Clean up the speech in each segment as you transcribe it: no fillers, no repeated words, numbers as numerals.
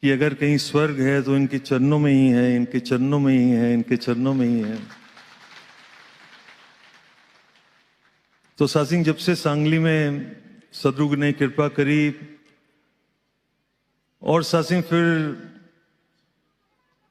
कि अगर कहीं स्वर्ग है तो इनके चरणों में ही है, इनके चरणों में ही है, इनके चरणों में ही है। तो सासिंह, जब से सांगली में सदगुरु ने कृपा करी और सासिंह फिर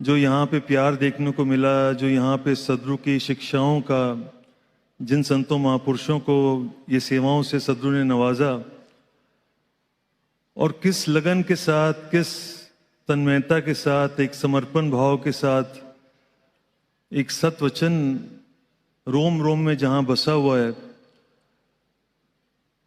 जो यहाँ पे प्यार देखने को मिला, जो यहाँ पे सदगुरु की शिक्षाओं का, जिन संतों महापुरुषों को ये सेवाओं से सदगुरु ने नवाजा और किस लगन के साथ, किस तन्मयता के साथ, एक समर्पण भाव के साथ एक सतवचन रोम रोम में जहां बसा हुआ है,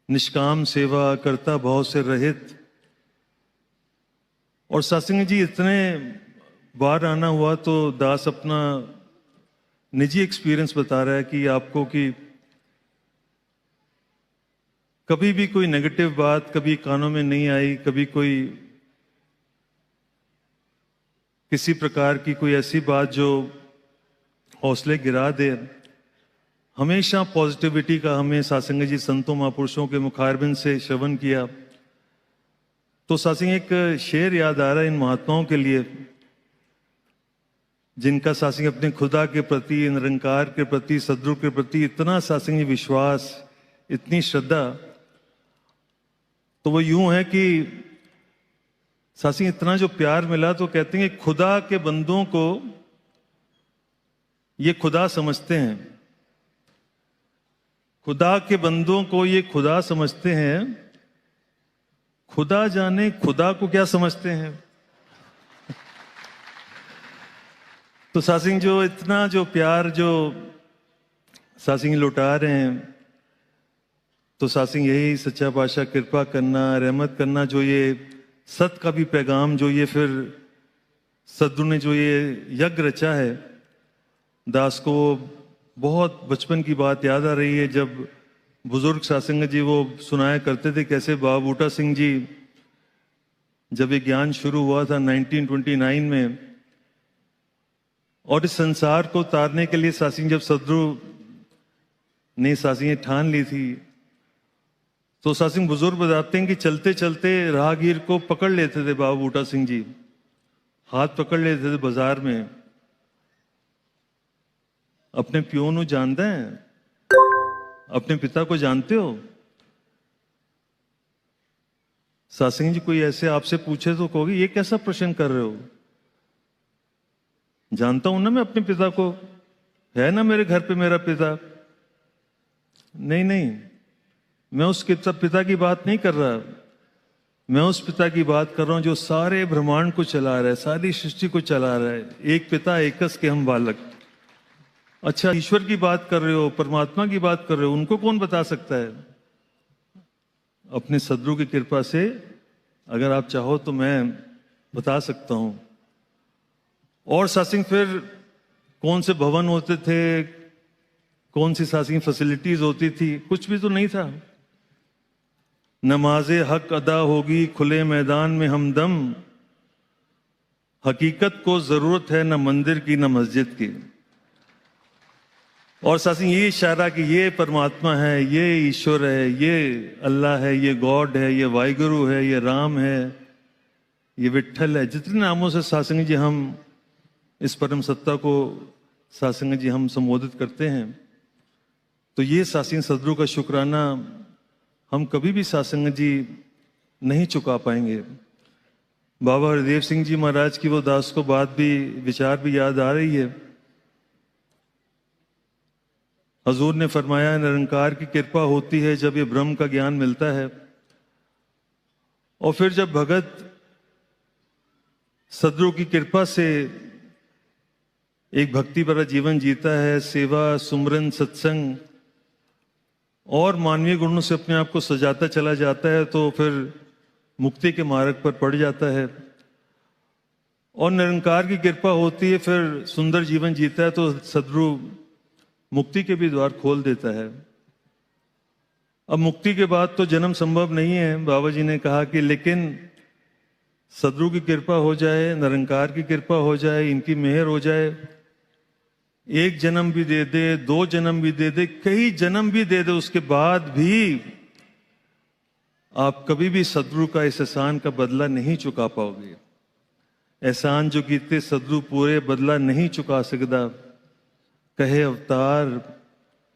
निष्काम सेवा, कर्ता भाव से रहित। और सासिंह जी, इतने बार आना हुआ तो दास अपना निजी एक्सपीरियंस बता रहा है कि आपको कि कभी भी कोई नेगेटिव बात कभी कानों में नहीं आई, कभी कोई किसी प्रकार की कोई ऐसी बात जो हौसले गिरा दे। हमेशा पॉजिटिविटी का हमें सासिंह जी संतों महापुरुषों के मुखारबिंद से श्रवण किया। तो सासिंह, एक शेर याद आ रहा है इन महात्माओं के लिए जिनका सासिंह अपने खुदा के प्रति, निरंकार के प्रति, सदगुरु के प्रति इतना सासिंह विश्वास, इतनी श्रद्धा। तो वो यूं है कि सासिंह इतना जो प्यार मिला तो कहते हैं खुदा के बंदों को ये खुदा समझते हैं, खुदा के बंदों को ये खुदा समझते हैं, खुदा जाने खुदा को क्या समझते हैं। तो सासिंह जो इतना जो प्यार जो सासिंह लुटा रहे हैं, तो सासिंह यही सच्चा पातशाह कृपा करना, रहमत करना, जो ये सत का भी पैगाम, जो ये फिर सदगुरु ने जो ये यज्ञ रचा है। दास को बहुत बचपन की बात याद आ रही है जब बुजुर्ग सासिंह जी वो सुनाया करते थे कैसे बाबा बूटा सिंह जी, जब ये ज्ञान शुरू हुआ था 1929 में, और इस संसार को तारने के लिए सासिंह जब सदगुरु ने सासिंह ठान ली थी, तो सासिंह बुजुर्ग बताते हैं कि चलते चलते राहगीर को पकड़ लेते थे बाबा बूटा सिंह जी, हाथ पकड़ लेते थे बाजार में। अपने प्यो नु जानते हैं, अपने पिता को जानते हो? सासिंह जी कोई ऐसे आपसे पूछे तो कहोगे ये कैसा प्रश्न कर रहे हो? जानता हूं ना मैं अपने पिता को, है ना मेरे घर पे मेरा पिता। नहीं नहीं, मैं उस पिता की बात नहीं कर रहा, मैं उस पिता की बात कर रहा हूं जो सारे ब्रह्मांड को चला रहा है, सारी सृष्टि को चला रहा है। एक पिता एकस के हम बालक। अच्छा, ईश्वर की बात कर रहे हो, परमात्मा की बात कर रहे हो, उनको कौन बता सकता है? अपने सदगुरु की कृपा से अगर आप चाहो तो मैं बता सकता हूं। और सासिंह फिर कौन से भवन होते थे, कौन सी सासिंह फैसिलिटीज होती थी? कुछ भी तो नहीं था। नमाजे हक अदा होगी खुले मैदान में हमदम, हकीकत को जरूरत है न मंदिर की न मस्जिद की। और सासिंह ये इशारा कि ये परमात्मा है, ये ईश्वर है, ये अल्लाह है, ये गॉड है, ये वाहिगुरु है, ये राम है, ये विट्ठल है, जितने नामों से सासिंह जी हम इस परम सत्ता को सासिंह जी हम संबोधित करते हैं, तो ये सासिंह सदगुरु का शुक्राना हम कभी भी सासिंह जी नहीं चुका पाएंगे। बाबा हरदेव सिंह जी महाराज की वो दास को बात भी, विचार भी याद आ रही है। हजूर ने फरमाया निरंकार की कृपा होती है जब ये ब्रह्म का ज्ञान मिलता है, और फिर जब भगत सदगुरु की कृपा से एक भक्ति भरा जीवन जीता है, सेवा, सुमरन, सत्संग और मानवीय गुणों से अपने आप को सजाता चला जाता है, तो फिर मुक्ति के मार्ग पर पड़ जाता है। और निरंकार की कृपा होती है, फिर सुंदर जीवन जीता है, तो सदगुरु मुक्ति के भी द्वार खोल देता है। अब मुक्ति के बाद तो जन्म संभव नहीं है। बाबा जी ने कहा कि लेकिन सदगुरु की कृपा हो जाए, निरंकार की कृपा हो जाए, इनकी मेहर हो जाए, एक जन्म भी दे दे, दो जन्म भी दे दे, कई जन्म भी दे दे, उसके बाद भी आप कभी भी सदगुरु का इस एहसान का बदला नहीं चुका पाओगे। एहसान जो कीते सदरू पूरे बदला नहीं चुका सकदा, कहे अवतार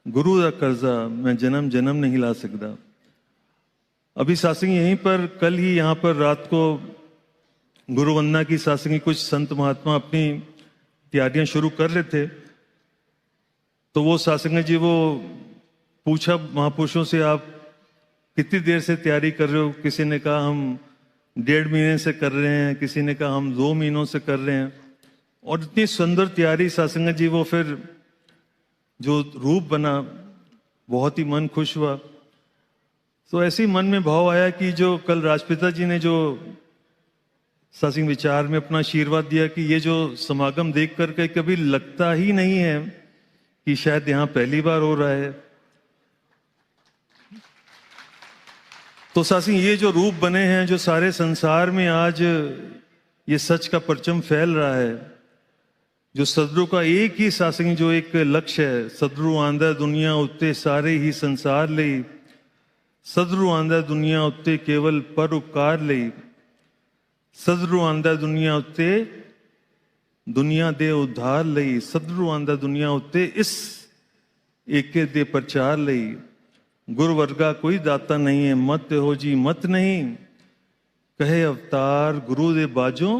गुरु का कर्जा मैं जन्म जन्म नहीं ला सकता। अभी सासिंग यहीं पर कल ही यहाँ पर रात को गुरु वंदना की सासिंग कुछ संत महात्मा अपनी तैयारियां शुरू कर रहे थे, तो वो सासिंग जी वो पूछा महापुरुषों से आप कितनी देर से तैयारी कर रहे हो। किसी ने कहा हम 1.5 महीने से कर रहे हैं, किसी ने कहा हम 2 महीनों से कर रहे हैं। और इतनी सुंदर तैयारी सासिंग जी, वो फिर जो रूप बना बहुत ही मन खुश हुआ। तो ऐसे ही मन में भाव आया कि जो कल राजपिता जी ने जो सासिंग विचार में अपना आशीर्वाद दिया कि ये जो समागम देख करके कभी लगता ही नहीं है कि शायद यहाँ पहली बार हो रहा है। तो सासिंग ये जो रूप बने हैं, जो सारे संसार में आज ये सच का परचम फैल रहा है, जो सदरू का एक ही सासिंग जो एक लक्ष्य है, सदरू आंदा दुनिया उत्ते सारे ही संसार लई, सदरू आंदा दुनिया उत्ते केवल पर उपकार लई, सदरू आंदा दुनिया उत्ते दुनिया दे उद्धार लई, सदरू आंदा दुनिया उत्ते इस एके दे प्रचार लई। गुरु वर्गा कोई दाता नहीं है, मत हो जी मत नहीं, कहे अवतार गुरु दे बाजों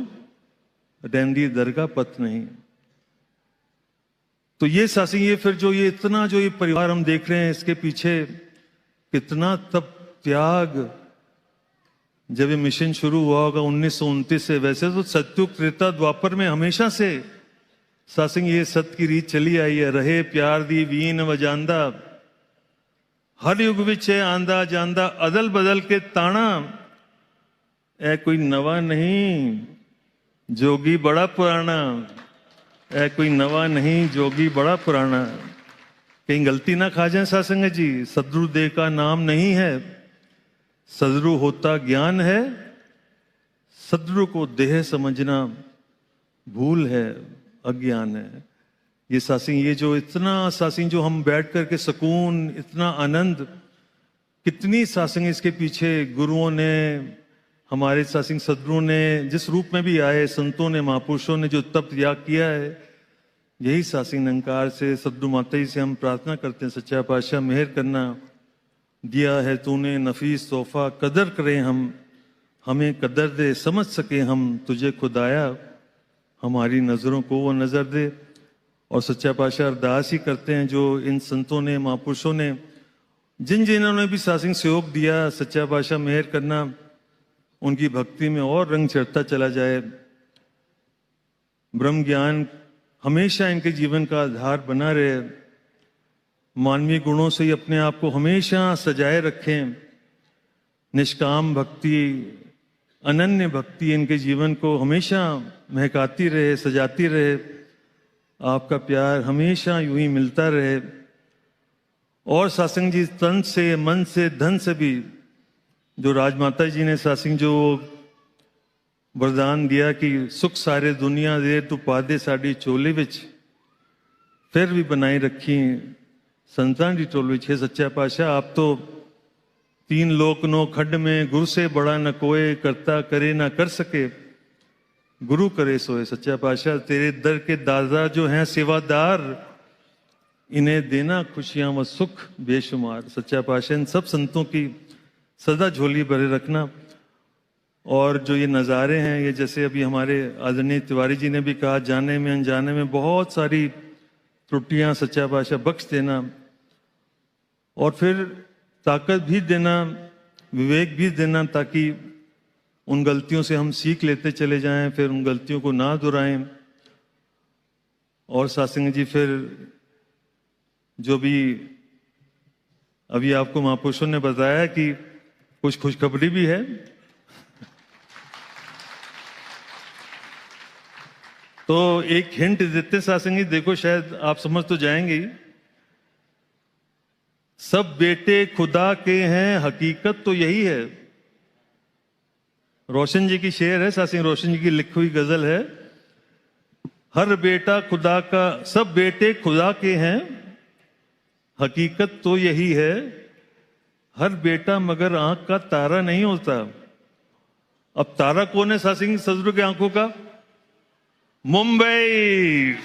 रैंदी दरगाह पत नहीं। तो ये सासिंग ये फिर जो ये इतना जो ये परिवार हम देख रहे हैं, इसके पीछे कितना तप त्याग, जब ये मिशन शुरू हुआ होगा 1929 से। वैसे तो सत्युग त्रेता द्वापर में हमेशा से सासिंग ये सत्य की रीत चली आई है, रहे प्यार दी वीन वजांदा, हर युग विच आंदा जांदा अदल बदल के ताना, ऐ कोई नवा नहीं जोगी बड़ा पुराना, ऐ कोई नवा नहीं जोगी बड़ा पुराना। कहीं गलती ना खा जाए सासंग जी, सदरू देह का नाम नहीं है, सदरू होता ज्ञान है, सदरू को देह समझना भूल है अज्ञान है। ये सासिंग ये जो इतना सासिंग जो हम बैठ कर के सुकून, इतना आनंद, कितनी सासिंग इसके पीछे गुरुओं ने, हमारे सासिंग सदरू ने जिस रूप में भी आए, संतों ने महापुरुषों ने जो तप त्याग किया है, यही सासिंग निरंकार से सदरू माता जी से हम प्रार्थना करते हैं, सच्चा पातशाह मेहर करना, दिया है तूने नफीस तोहफा कदर करें हम, हमें कदर दे समझ सके हम तुझे खुदाया, हमारी नज़रों को वो नज़र दे। और सच्चा पातशाह अरदास ही करते हैं जो इन संतों ने महापुरुषों ने जिन जिन्होंने भी सासिंग सहयोग दिया, सच्चा पातशाह मेहर करना उनकी भक्ति में और रंग चढ़ता चला जाए। ब्रह्म ज्ञान हमेशा इनके जीवन का आधार बना रहे, मानवीय गुणों से ही अपने आप को हमेशा सजाए रखें, निष्काम भक्ति, अनन्य भक्ति इनके जीवन को हमेशा महकाती रहे, सजाती रहे। आपका प्यार हमेशा यूं ही मिलता रहे। और सासिंग जी तन से, मन से, धन से भी, जो राजमाता जी ने सासिंग जो वरदान दिया कि सुख सारे दुनिया दे तू पादे साड़ी चोले विच, फिर भी बनाई रखी संतान दी टोल विच। सच्चा पातशाह आप तो 3 लोक 9 खड्ड में, गुरु से बड़ा न कोई, करता करे ना कर सके, गुरु करे सोए। सच्चा पातशाह तेरे दर के दादा जो हैं सेवादार, इन्हें देना खुशियां व सुख बेशुमार। सच्चा पातशाह इन सब संतों की सदा झोली भरे रखना। और जो ये नज़ारे हैं, ये जैसे अभी हमारे आदरणीय तिवारी जी ने भी कहा, जाने में अनजाने में बहुत सारी त्रुटियां सच्चा पातशाह बख्श देना, और फिर ताकत भी देना, विवेक भी देना, ताकि उन गलतियों से हम सीख लेते चले जाएं, फिर उन गलतियों को ना दोहराएं। और सासिंग जी फिर जो भी अभी आपको महापुरुषों ने बताया कि कुछ खुशखबरी भी है, तो एक हिंट देते सासिंग जी, देखो शायद आप समझ तो जाएंगे। सब बेटे खुदा के हैं, हकीकत तो यही है। रोशन जी की शेर है, सासिंग रोशन जी की लिखी हुई गजल है। हर बेटा खुदा का, सब बेटे खुदा के हैं, हकीकत तो यही है। हर बेटा मगर आंख का तारा नहीं होता। अब तारा कौन है सासिंग सदरू के आंखों का? मुंबई।